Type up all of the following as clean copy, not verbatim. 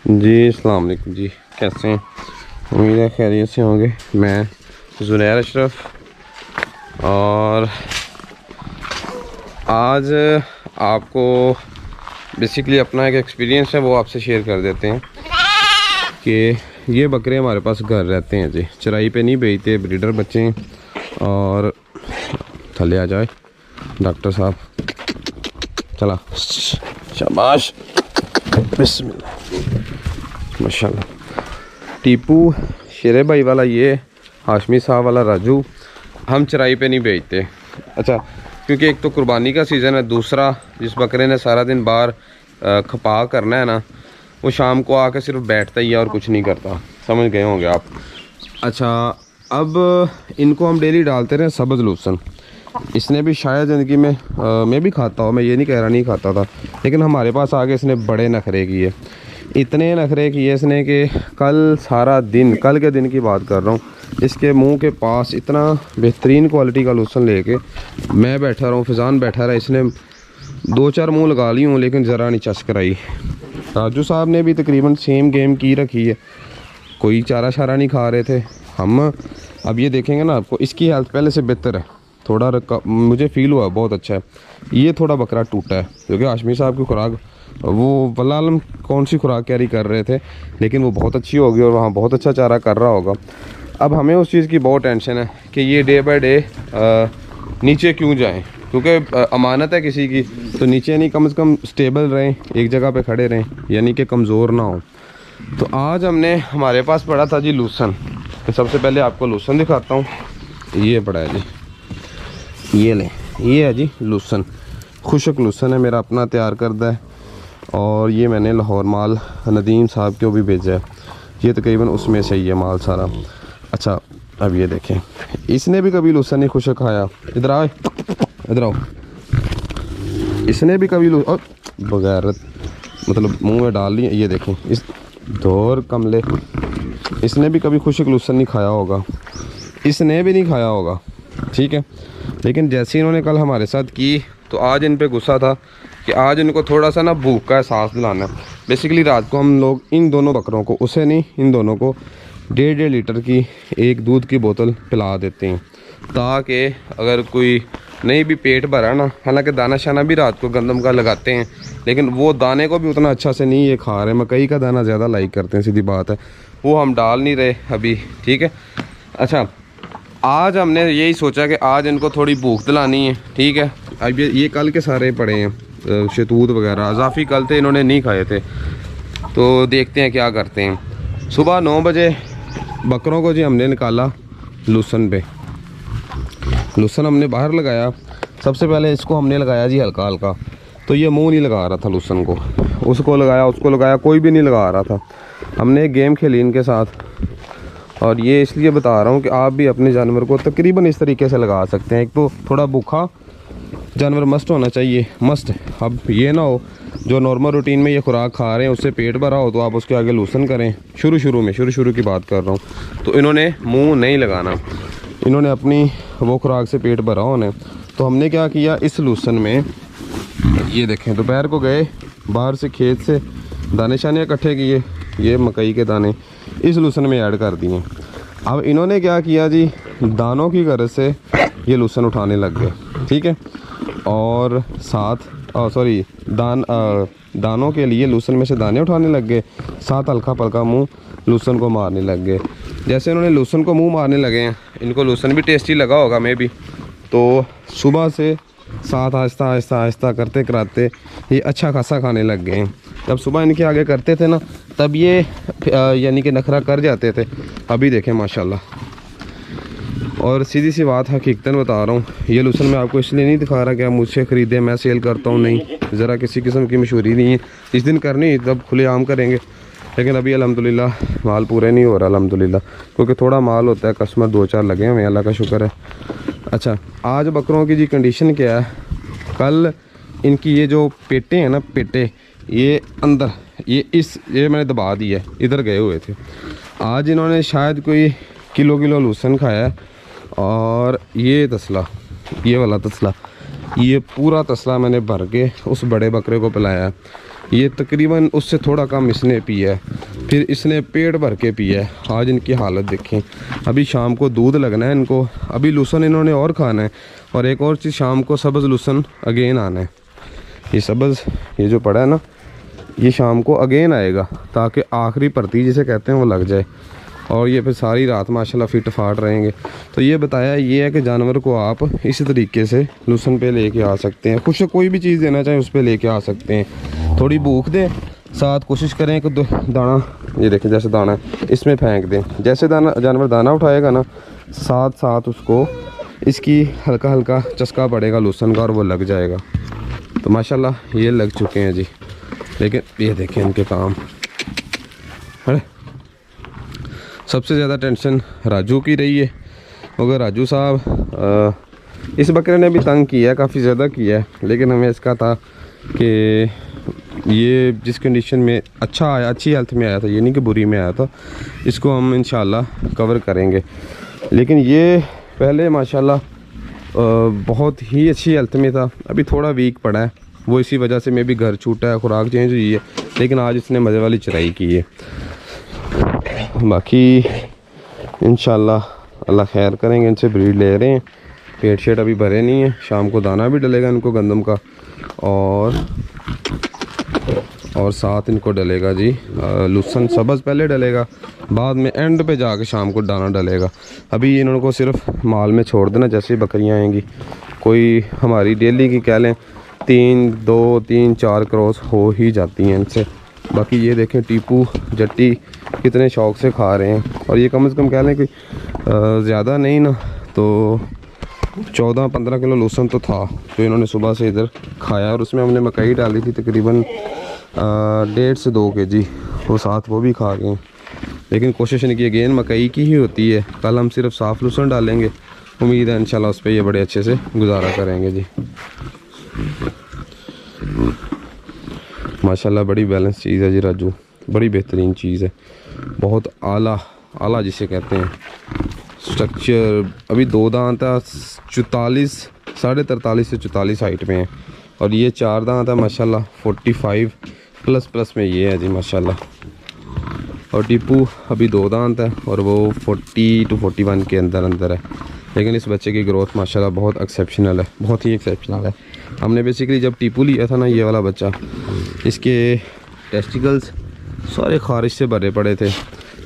जी अस्सलाम वालेकुम जी, कैसे हैं? उम्मीद है खैरियत से होंगे। मैं ज़ुनैर अशरफ और आज आपको बेसिकली अपना एक एक्सपीरियंस है वो आपसे शेयर कर देते हैं कि ये बकरे हमारे पास घर रहते हैं जी, चराई पे नहीं बेचते, ब्रीडर बच्चे हैं। और थले आ जाए डॉक्टर साहब, चला शाबाश, बिस्मिल्लाह, माशाल्लाह। टीपू शेरे भाई वाला, ये हाशमी साहब वाला राजू, हम चराई पे नहीं बेचते। अच्छा, क्योंकि एक तो कुर्बानी का सीज़न है, दूसरा जिस बकरे ने सारा दिन बाहर खपा करना है ना, वो शाम को आके सिर्फ बैठता ही है और कुछ नहीं करता, समझ गए होंगे आप। अच्छा, अब इनको हम डेली डालते रहे सब्ज़ लूसन। इसने भी शायद ज़िंदगी में मैं भी खाता हूँ, मैं ये नहीं कह रहा नहीं खाता था, लेकिन हमारे पास आगे इसने बड़े नखरे किए, इतने नखरे किए इसने कि कल सारा दिन, कल के दिन की बात कर रहा हूँ, इसके मुंह के पास इतना बेहतरीन क्वालिटी का लूसन लेके मैं बैठा रहा हूँ, फिजान बैठा रहा, इसने 2-4 मुँह लगा ली हूँ लेकिन ज़रा नहीं चस्क रही। राजू साहब ने भी तकरीबन सेम गेम की रखी है, कोई चारा शारा नहीं खा रहे थे हम। अब ये देखेंगे ना आपको, इसकी हेल्थ पहले से बेहतर है, थोड़ा मुझे फील हुआ बहुत अच्छा है। ये थोड़ा बकरा टूटा है क्योंकि हाशमी साहब की खुराक, वो वल्लाह आलम कौन सी खुराक कैरी कर रहे थे, लेकिन वो बहुत अच्छी होगी और वहाँ बहुत अच्छा चारा कर रहा होगा। अब हमें उस चीज़ की बहुत टेंशन है कि ये डे बाय डे नीचे क्यों जाएं, क्योंकि अमानत है किसी की, तो नीचे नहीं, कम से कम स्टेबल रहें, एक जगह पे खड़े रहें, यानी कि कमज़ोर ना हो। तो आज हमने, हमारे पास पड़ा था जी लूसन। तो सबसे पहले आपको लूसन दिखाता हूँ, ये पड़ा है जी, ये लें, ये है जी लूसन, खुशक लूसन है, मेरा अपना तैयार करदा है, और ये मैंने लाहौर माल नदीम साहब को भी भेजा है, ये तकरीबन उसमें से ही है माल सारा। अच्छा, अब ये देखें, इसने भी कभी लूसन नहीं खुशक खाया, इधर आओ, इधर आओ, इसने भी कभी बगैरत मतलब मुंह में डाल ली, ये देखें, इस दौर कमले, इसने भी कभी खुशक लूसन नहीं खाया होगा, इसने भी नहीं खाया होगा, ठीक है। लेकिन जैसे इन्होंने कल हमारे साथ की, तो आज इन पे गुस्सा था कि आज इनको थोड़ा सा ना भूख का एहसास दिलाना है। बेसिकली रात को हम लोग इन दोनों बकरों को, उसे नहीं, इन दोनों को 1.5 लीटर की एक दूध की बोतल पिला देते हैं, ताकि अगर कोई नहीं भी पेट भरा ना, हालांकि दाना शाना भी रात को गंदम का लगाते हैं, लेकिन वो दाने को भी उतना अच्छा से नहीं ये खा रहे, मकई का दाना ज़्यादा लाइक करते हैं, सीधी बात है, वो हम डाल नहीं रहे अभी, ठीक है। अच्छा, आज हमने यही सोचा कि आज इनको थोड़ी भूख दिलानी है, ठीक है। अब ये कल के सारे पड़े हैं शतूत वगैरह, अजाफी कल थे, इन्होंने नहीं खाए थे, तो देखते हैं क्या करते हैं। सुबह 9 बजे बकरों को जी हमने निकाला लूसन पे, लूसन हमने बाहर लगाया। सबसे पहले इसको हमने लगाया जी हल्का हल्का, तो ये मुंह नहीं लगा रहा था लूसन को, उसको लगाया, उसको लगाया, कोई भी नहीं लगा रहा था। हमने एक गेम खेली इनके साथ, और ये इसलिए बता रहा हूँ कि आप भी अपने जानवर को तकरीबन इस तरीके से लगा सकते हैं। एक तो थोड़ा भूखा जानवर मस्ट होना चाहिए, मस्ट। अब ये ना हो जो नॉर्मल रूटीन में ये खुराक खा रहे हैं उससे पेट भरा हो, तो आप उसके आगे लूसन करें, शुरू की बात कर रहा हूँ। तो इन्होंने मुंह नहीं लगाना, इन्होंने अपनी वो खुराक से पेट भरा होने। तो हमने क्या किया, इस लूसन में ये देखें, दोपहर को गए बाहर से, खेत से दाने शाने इकट्ठे किए, ये मकई के दाने इस लूसन में ऐड कर दिए। अब इन्होंने क्या किया जी, दानों की गर्ज से ये लूसन उठाने लग गए, ठीक है, और साथ दानों के लिए लूसन में से दाने उठाने लग गए, साथ हल्का पल्का मुंह लूसन को मारने लग गए। जैसे इन्होंने लूसन को मुंह मारने लगे हैं, इनको लूसन भी टेस्टी लगा होगा मे भी, तो सुबह से साथ आहिस्ता आहिस्ता आहिस्ता करते कराते ये अच्छा खासा खाने लग गए हैं। जब सुबह इनके आगे करते थे ना, तब ये यानी कि नखरा कर जाते थे। अभी देखें माशाल्लाह, और सीधी सी बात हकीकतन बता रहा हूँ, ये लूसन मैं आपको इसलिए नहीं दिखा रहा कि आप मुझसे ख़रीदें, मैं सेल करता हूँ, नहीं, ज़रा किसी किस्म की मशहूरी नहीं है। इस दिन करनी तब खुलेआम करेंगे, लेकिन अभी अल्हम्दुलिल्लाह माल पूरे नहीं हो रहा अल्हम्दुलिल्लाह, क्योंकि थोड़ा माल होता है, कस्टमर 2-4 लगे हुए हैं, अल्लाह का शुक्र है। अच्छा, आज बकरों की जी कंडीशन क्या है, कल इनकी ये जो पेटे हैं ना, पेटे ये अंदर, ये मैंने दबा दिया है, इधर गए हुए थे। आज इन्होंने शायद कोई किलो लूसन खाया है, और ये तसला, ये वाला तसला, ये पूरा तसला मैंने भर के उस बड़े बकरे को पिलाया है। ये तकरीबन उससे थोड़ा कम इसने पिया है, फिर इसने पेट भर के पिया है। आज इनकी हालत देखें। अभी शाम को दूध लगना है इनको, अभी लूसन इन्होंने और खाना है, और एक और चीज़ शाम को सब्ज़ लूसन अगेन आना है। ये सब्ज़ ये जो पड़ा है ना, ये शाम को अगेन आएगा ताकि आखिरी परती जिसे कहते हैं वो लग जाए, और ये फिर सारी रात माशाल्लाह फिट फाट रहेंगे। तो ये बताया ये है कि जानवर को आप इसी तरीके से लूसन पे लेके आ सकते हैं। खुश कोई भी चीज़ देना चाहें उस पर लेके आ सकते हैं। थोड़ी भूख दें, साथ कोशिश करें कि दाना, ये देखें जैसे दाना है इसमें फेंक दें। जैसे दाना जानवर दाना उठाएगा ना, साथ साथ उसको इसकी हल्का हल्का चस्का पड़ेगा लूसन का और वो लग जाएगा। तो माशाल्लाह ये लग चुके हैं जी। लेकिन ये देखें इनके काम। अरे सबसे ज़्यादा टेंशन राजू की रही है, मगर राजू साहब इस बकरे ने भी तंग किया है, काफ़ी ज़्यादा किया है। लेकिन हमें इसका था कि ये जिस कंडीशन में अच्छा आया, अच्छी हेल्थ में आया था, ये नहीं कि बुरी में आया था, इसको हम इंशाल्लाह कवर करेंगे। लेकिन ये पहले माशाल्लाह बहुत ही अच्छी हेल्थ में था, अभी थोड़ा वीक पड़ा है, वो इसी वजह से मैं भी घर छूटा है, खुराक चेंज हुई है। लेकिन आज इसने मज़े वाली चराई की है। बाकी इंशाल्लाह अल्लाह खैर करेंगे, इनसे ब्रीड ले रहे हैं। पेट शेट अभी भरे नहीं है, शाम को दाना भी डलेगा इनको गंदम का, और साथ इनको डलेगा जी लूसन सब्ज़ पहले डलेगा, बाद में एंड पे जाके शाम को दाना डलेगा। अभी इनको सिर्फ माल में छोड़ देना, जैसे बकरियां आएंगी। कोई हमारी डेली की कह लें 2 3 4 क्रॉस हो ही जाती हैं इनसे। बाकी ये देखें टीपू जट्टी कितने शौक़ से खा रहे हैं, और ये कम से कम कह लें कि ज़्यादा नहीं ना तो 14-15 किलो लहसुन तो था जो इन्होंने सुबह से इधर खाया। और उसमें हमने मकई डाली थी तकरीबन 1.5 से 2 kg, वो साथ वो भी खा गए। लेकिन कोशिश इनकी अगेन मकई की ही होती है। कल हम सिर्फ साफ़ लहसुन डालेंगे, उम्मीद है इंशाल्लाह उस पर ये बड़े अच्छे से गुजारा करेंगे जी। माशाल्लाह बड़ी बैलेंस चीज़ है जी राजू, बड़ी बेहतरीन चीज़ है, बहुत आला जिसे कहते हैं स्ट्रक्चर। अभी 2 दांत है, 44 43 से 44 हाइट में है, और ये 4 दांत है माशाल्लाह 45 प्लस में ये है जी माशाल्लाह। और टीपू अभी 2 दांत है और वो 40 to 41 के अंदर है। लेकिन इस बच्चे की ग्रोथ माशाल्लाह बहुत एक्सेप्शनल है, बहुत ही एक्सेप्शनल है। हमने बेसिकली जब टीपू लिया था ना, ये वाला बच्चा, इसके टेस्टिकल्स सारे खारिश से भरे पड़े थे,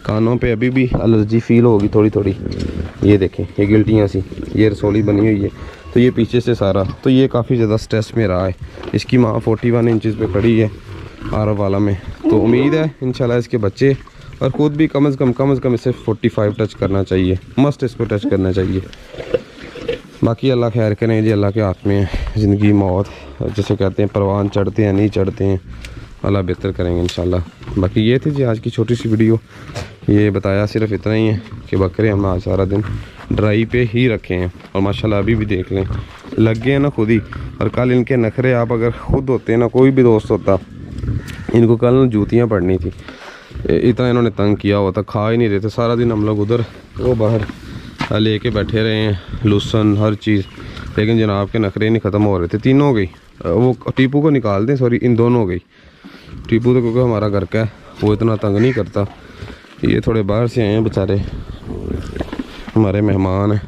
कानों पे अभी भी एलर्जी फील होगी थोड़ी। ये देखें ये गिल्टियाँ सी, ये रसोली बनी हुई है, तो ये पीछे से सारा, तो ये काफ़ी ज़्यादा स्ट्रेस में रहा है। इसकी माँ 41 इंचज़ पे खड़ी है आरव वाला में, तो उम्मीद है इंशाल्लाह इसके बच्चे और ख़ुद भी कम से कम इसे 45 टच करना चाहिए, मस्ट इसको टच करना चाहिए। बाकी अल्लाह खैर करें जी, अल्लाह के हाथ में है ज़िंदगी मौत, जैसे कहते हैं परवान चढ़ते हैं नहीं चढ़ते हैं, अल्लाह बेहतर करेंगे इंशाल्लाह। बाकी ये थी जी आज की छोटी सी वीडियो, ये बताया सिर्फ इतना ही है कि बकरे हम आज सारा दिन ड्राई पे ही रखे हैं, और माशाल्लाह अभी भी देख लें लग गए हैं ना खुद ही। और कल इनके नखरे आप अगर खुद होते ना, कोई भी दोस्त होता, इनको कल ना जूतियाँ पड़नी थी, इतना इन्होंने तंग किया हुआ था, खा ही नहीं रहे थे सारा दिन। हम लोग उधर वो बाहर लेके बैठे रहे हैं लहसुन हर चीज़, लेकिन जनाब के नखरे नहीं ख़त्म हो रहे थे। 3 हो गई, वो टीपू को निकाल दें, सॉरी इन दोनों हो गई। टीपू तो क्योंकि हमारा घर का है, वो इतना तंग नहीं करता, ये थोड़े बाहर से आए हैं बेचारे, हमारे मेहमान हैं।